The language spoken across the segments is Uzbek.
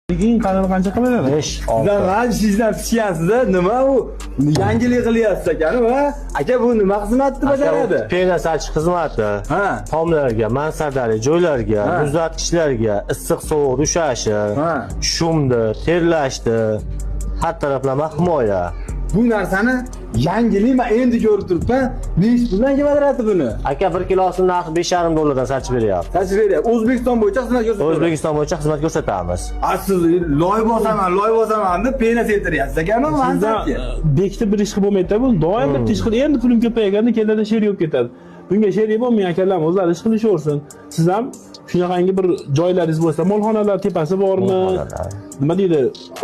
Eng qalini qancha qilinadi? 5, 6. Sizlar sizlar pishyansizda nima u? Yangilik qilyapsiz ekan va aka bu nima xizmatni bajaradi? Peynasachi xizmati. Ha. Tomlarga, mansardali joylarga, Ha. muzlatgichlarga, issiq sovuq ushashi, Ha. shumdi, terlashdi, har taraflama himoya. Bu narsani yangilik men endi ko'rib turibman. Nech puldan bajaradi buni? Aka 1 kilosini narxi 5,5 dollardan sotib beryapti. Tashkil beryapti. O'zbekiston bo'yicha xizmat ko'rsatadi. O'zbekiston bo'yicha xizmat ko'rsatamiz. Asli loy bosaman deb pena keltiryapsiz ekanmi? Sizdan bekitib bir ish qilib bo'lmaydi bu. Doim bir ish qilib, endi pulim ko'payganda keladi sherik bo'lib ketadi. Bunga sherik bo'lmay akalar o'zlari ish qilishaversin. Siz ham shunaqangi bir joylaringiz bo'lsa, molxonalar tepasi bormi? Molxonalar. Nima deydi?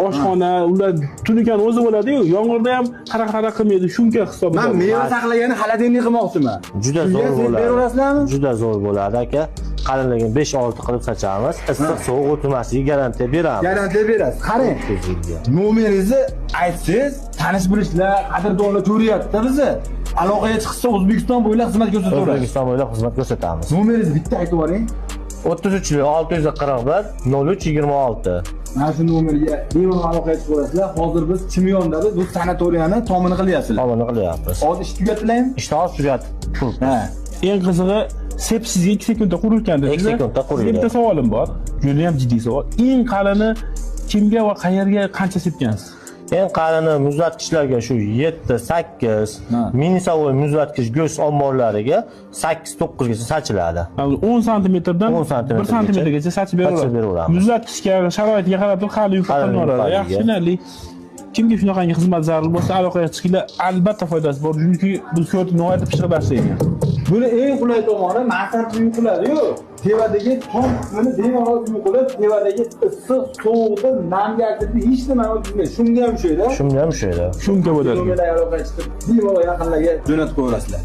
Oshxona, ular tunikan o'zi bo'ladi-yu, yomg'irda ham qaraq qilmaydi, shunga hisobida. Men meva saqlagani xolodilnik qilmoqchiman. Juda zo'r bo'ladi. Beraverasizlarmi? Juda zo'r bo'ladi aka. Qalinligini 5-6 qilib sochamiz. Issiq sovuq o'tmasligiga garantiya beramiz. Garantiya berasiz. Qarang. Nomeringizni aytsangiz, tanish bilishlar, qadrdonlar ko'ryapti bizni. Aloqaga chiqsa O'zbekiston bo'ylab xizmat ko'rsataverasiz. O'zbekiston bo'ylab xizmat ko'rsatamiz. Nomeringizni bitta aytib yuboring. 33 641 03 26. Mana shu nomerga bemalol aloqaga chiqaverasizlar. Hozir biz Chimyondamiz, bu sanatoriyani tomini qilyapsizlar. Tomini qilyapmiz. Hozir ish tugatdilarmi? Ishni hozir tugatib turibmiz. Ha. Eng qizig'i, sepsizga 2 sekundda qurilgan dedi. 2 sekundda qurilgan. Bitta savolim bor. Juda ham jiddiy savol. Eng qalini kimga va qayerga qancha sepgansiz? Eng qalini muzlatgichlarga shu 7-8, Ha. minisovoy muzlatgich go'sht omborlariga 8-9 gacha sochiladi. 10 santimetrdan 10 1 santimetrgacha sachib beraveramiz. Muzlatgichga, sharoitiga qarab turib qali Qalin yuqoridan yuqoriga. Yaxshi tushunarli. Kimga shunaqangi xizmat zarur bo'lsa, aloqaga chiqinglar, albatta foydasi bor. Chunki bu so't nihoyatda pishqir tashlaydi. Buni eng qulay tomoni mansard uyquladi-yu. Tevadagi tom qismini bemalol uyqulab, tevadagi issiq sovuqda namga kirib hech nima olmaydi. Shunga ham shuyda. Shunga ham shu edi. Shunga bo'ladi. Aloqaga chiqib, bemalol yaqinlarga jo'natib qo'yasizlar.